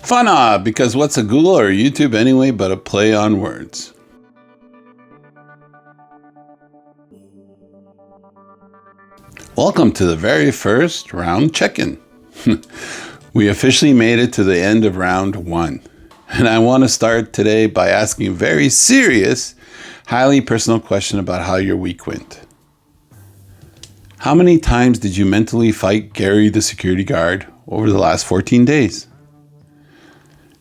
Funna, because what's a Google or YouTube anyway but a play on words? Welcome to the very first round check-in. We officially made it to the end of round 1. And I want to start today by asking a very serious, highly personal question about how your week went. How many times did you mentally fight Gary the security guard over the last 14 days?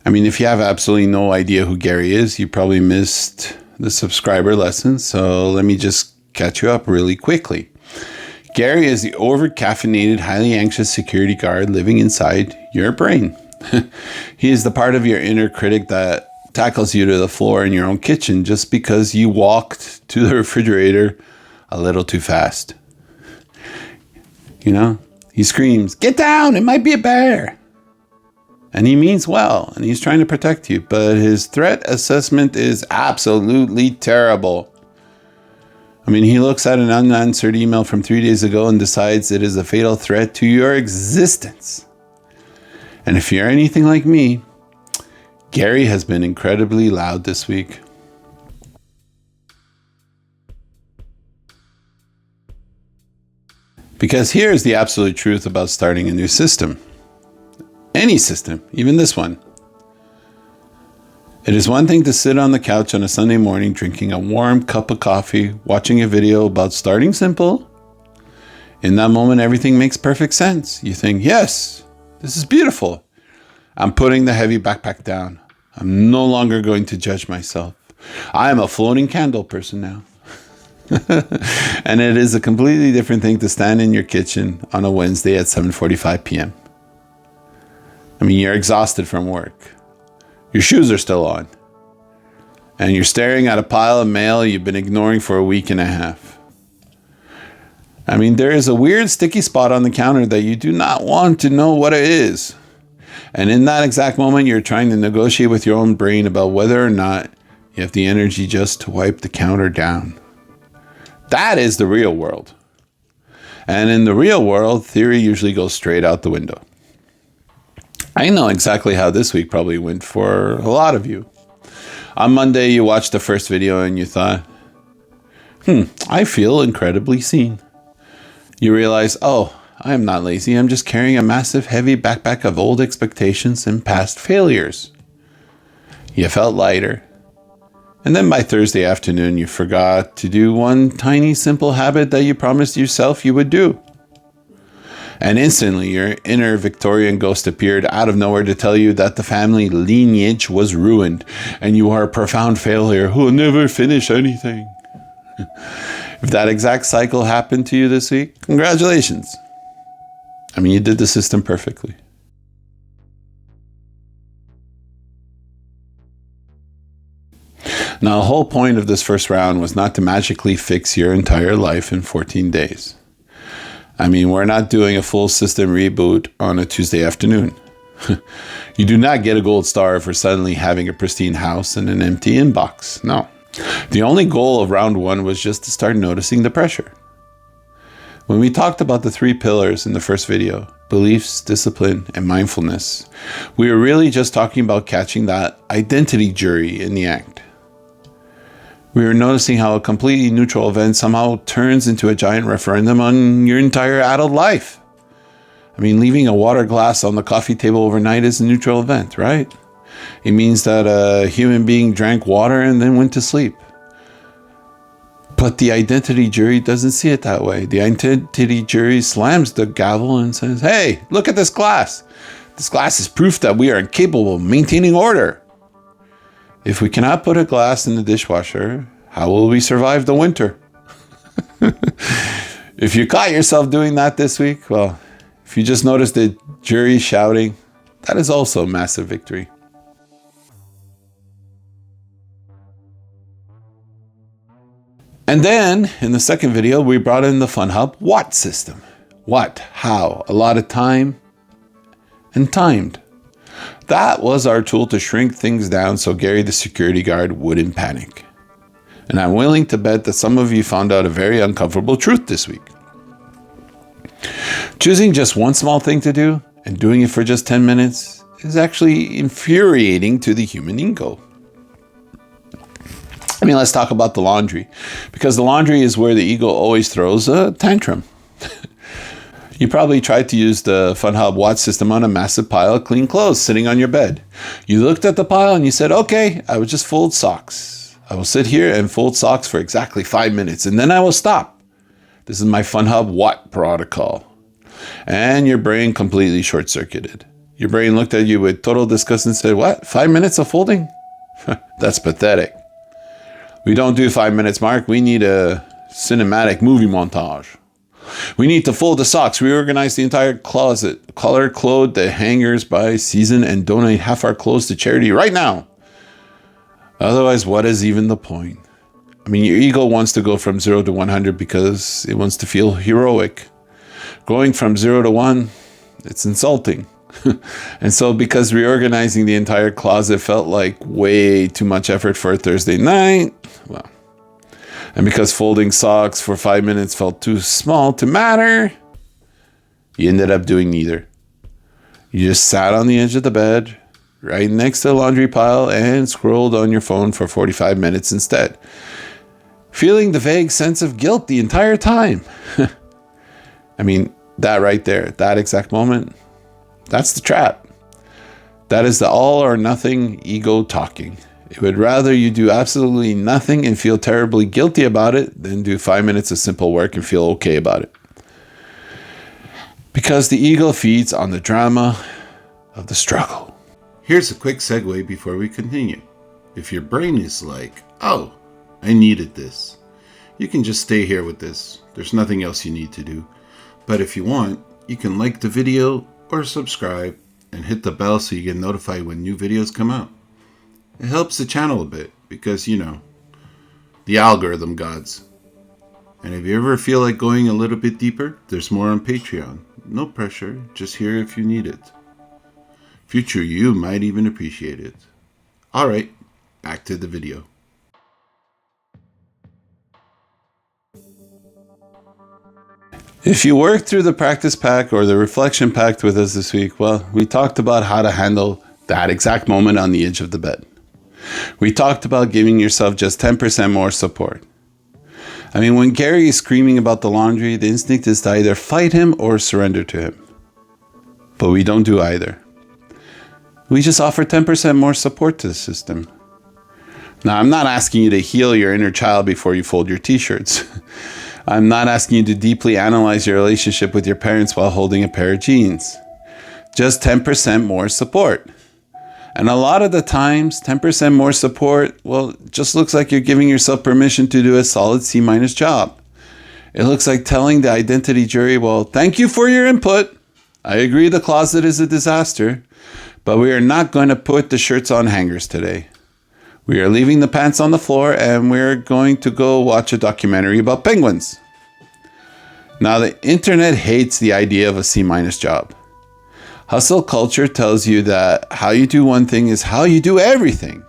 I mean, if you have absolutely no idea who Gary is, you probably missed the subscriber lesson, so let me just catch you up really quickly. Gary is the over-caffeinated, highly anxious security guard living inside your brain. He is the part of your inner critic that tackles you to the floor in your own kitchen just because you walked to the refrigerator a little too fast. You know, he screams, "Get down, it might be a bear." And he means well, and he's trying to protect you, but his threat assessment is absolutely terrible. I mean, he looks at an unanswered email from 3 days ago and decides it is a fatal threat to your existence. And if you're anything like me, Gary has been incredibly loud this week. Because here's the absolute truth about starting a new system. Any system, even this one. It is one thing to sit on the couch on a Sunday morning drinking a warm cup of coffee, watching a video about starting simple. In that moment, everything makes perfect sense. You think, yes, this is beautiful. I'm putting the heavy backpack down. I'm no longer going to judge myself. I am a floating candle person now. And it is a completely different thing to stand in your kitchen on a Wednesday at 7:45 p.m. I mean, you're exhausted from work. Your shoes are still on. And you're staring at a pile of mail you've been ignoring for a week and a half. I mean, there is a weird sticky spot on the counter that you do not want to know what it is. And in that exact moment, you're trying to negotiate with your own brain about whether or not you have the energy just to wipe the counter down. That is the real world. And in the real world, theory usually goes straight out the window. I know exactly how this week probably went for a lot of you. On Monday, you watched the first video and you thought, I feel incredibly seen. You realize, oh, I am not lazy. I'm just carrying a massive, heavy backpack of old expectations and past failures. You felt lighter. And then by Thursday afternoon, you forgot to do one tiny, simple habit that you promised yourself you would do. And instantly, your inner Victorian ghost appeared out of nowhere to tell you that the family lineage was ruined and you are a profound failure who will never finish anything. If that exact cycle happened to you this week, congratulations. I mean, you did the system perfectly. Now, the whole point of this first round was not to magically fix your entire life in 14 days. I mean, we're not doing a full system reboot on a Tuesday afternoon. You do not get a gold star for suddenly having a pristine house and an empty inbox. No. The only goal of round 1 was just to start noticing the pressure. When we talked about the 3 pillars in the first video, beliefs, discipline, and mindfulness, we were really just talking about catching that identity jury in the act. We were noticing how a completely neutral event somehow turns into a giant referendum on your entire adult life. I mean, leaving a water glass on the coffee table overnight is a neutral event, right? It means that a human being drank water and then went to sleep. But the identity jury doesn't see it that way. The identity jury slams the gavel and says, "Hey, look at this glass. This glass is proof that we are incapable of maintaining order. If we cannot put a glass in the dishwasher, how will we survive the winter?" If you caught yourself doing that this week, well, if you just noticed the jury shouting, that is also a massive victory. And then, in the second video, we brought in the FunHub what system. What, how, a lot of time, and timed. That was our tool to shrink things down so Gary the security guard wouldn't panic. And I'm willing to bet that some of you found out a very uncomfortable truth this week. Choosing just one small thing to do and doing it for just 10 minutes is actually infuriating to the human ego. I mean, let's talk about the laundry, because the laundry is where the ego always throws a tantrum. You probably tried to use the FunHub Watch system on a massive pile of clean clothes sitting on your bed. You looked at the pile and you said, okay, I will just fold socks. I will sit here and fold socks for exactly 5 minutes, and then I will stop. This is my FunHub Watt protocol. And your brain completely short-circuited. Your brain looked at you with total disgust and said, what, 5 minutes of folding? That's pathetic. We don't do 5 minutes, Mark. We need a cinematic movie montage. We need to fold the socks, reorganize the entire closet, color code the hangers by season, and donate half our clothes to charity right now. Otherwise, what is even the point? I mean, your ego wants to go from 0 to 100 because it wants to feel heroic. Going from 0 to 1, it's insulting. And so because reorganizing the entire closet felt like way too much effort for a Thursday night, well, and because folding socks for 5 minutes felt too small to matter, you ended up doing neither. You just sat on the edge of the bed, right next to the laundry pile, and scrolled on your phone for 45 minutes instead, feeling the vague sense of guilt the entire time. I mean, that right there, that exact moment, that's the trap. That is the all or nothing ego talking. It would rather you do absolutely nothing and feel terribly guilty about it than do 5 minutes of simple work and feel okay about it. Because the ego feeds on the drama of the struggle. Here's a quick segue before we continue. If your brain is like, oh, I needed this, you can just stay here with this. There's nothing else you need to do. But if you want, you can like the video or subscribe and hit the bell so you get notified when new videos come out. It helps the channel a bit because, you know, the algorithm gods. And if you ever feel like going a little bit deeper, there's more on Patreon. No pressure, just here if you need it. Future you might even appreciate it. Alright, back to the video. If you worked through the practice pack or the reflection pack with us this week, well, we talked about how to handle that exact moment on the edge of the bed. We talked about giving yourself just 10% more support. I mean, when Gary is screaming about the laundry, the instinct is to either fight him or surrender to him. But we don't do either. We just offer 10% more support to the system. Now, I'm not asking you to heal your inner child before you fold your t-shirts. I'm not asking you to deeply analyze your relationship with your parents while holding a pair of jeans. Just 10% more support. And a lot of the times, 10% more support, well, just looks like you're giving yourself permission to do a solid C- job. It looks like telling the identity jury, well, thank you for your input. I agree the closet is a disaster, but we are not going to put the shirts on hangers today. We are leaving the pants on the floor and we're going to go watch a documentary about penguins. Now, the internet hates the idea of a C- job. Hustle culture tells you that how you do one thing is how you do everything.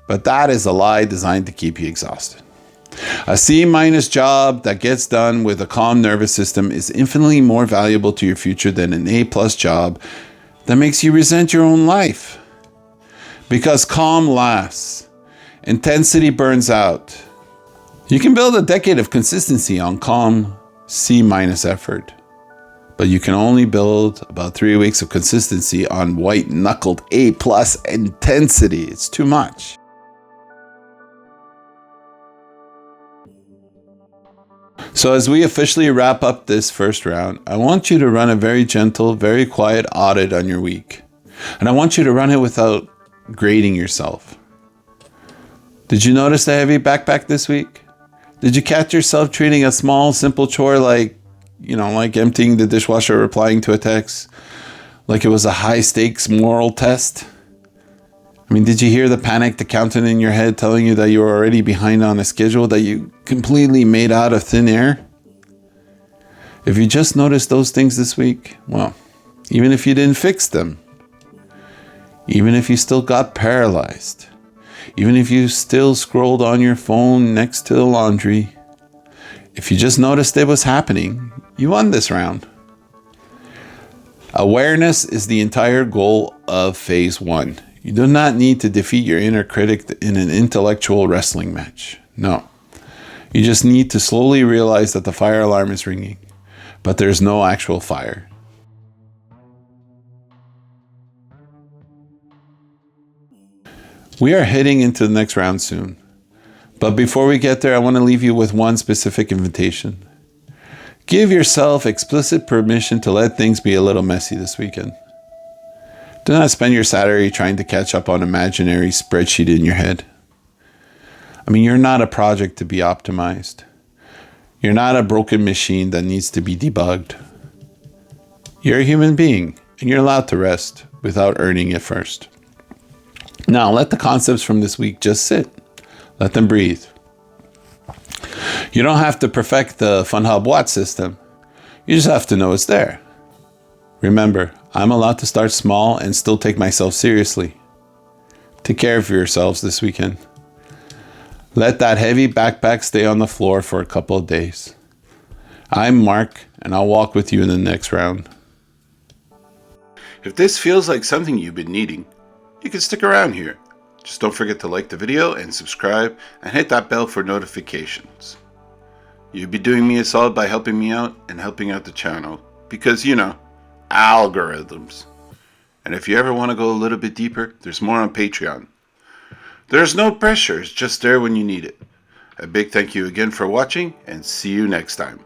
But that is a lie designed to keep you exhausted. A C- job that gets done with a calm nervous system is infinitely more valuable to your future than an A+ job that makes you resent your own life. Because calm lasts. Intensity burns out. You can build a decade of consistency on calm C- effort. But you can only build about 3 weeks of consistency on white-knuckled A+ intensity. It's too much. So as we officially wrap up this first round, I want you to run a very gentle, very quiet audit on your week. And I want you to run it without grading yourself. Did you notice the heavy backpack this week? Did you catch yourself treating a small, simple chore like emptying the dishwasher or replying to a text, like it was a high-stakes moral test? I mean, did you hear the panicked accountant in your head telling you that you were already behind on a schedule that you completely made out of thin air? If you just noticed those things this week, well, even if you didn't fix them, even if you still got paralyzed, even if you still scrolled on your phone next to the laundry, if you just noticed it was happening, you won this round. Awareness is the entire goal of phase 1. You do not need to defeat your inner critic in an intellectual wrestling match. No. You just need to slowly realize that the fire alarm is ringing, but there's no actual fire. We are heading into the next round soon. But before we get there, I want to leave you with one specific invitation. Give yourself explicit permission to let things be a little messy this weekend. Do not spend your Saturday trying to catch up on imaginary spreadsheet in your head. I mean, you're not a project to be optimized. You're not a broken machine that needs to be debugged. You're a human being, and you're allowed to rest without earning it first. Now, let the concepts from this week just sit. Let them breathe. You don't have to perfect the FunHub Watt system. You just have to know it's there. Remember, I'm allowed to start small and still take myself seriously. Take care of yourselves this weekend. Let that heavy backpack stay on the floor for a couple of days. I'm Mark, and I'll walk with you in the next round. If this feels like something you've been needing, you can stick around here. Just don't forget to like the video and subscribe and hit that bell for notifications. You'd be doing me a solid by helping me out and helping out the channel because, algorithms. And if you ever want to go a little bit deeper, there's more on Patreon. There's no pressure, it's just there when you need it. A big thank you again for watching and see you next time.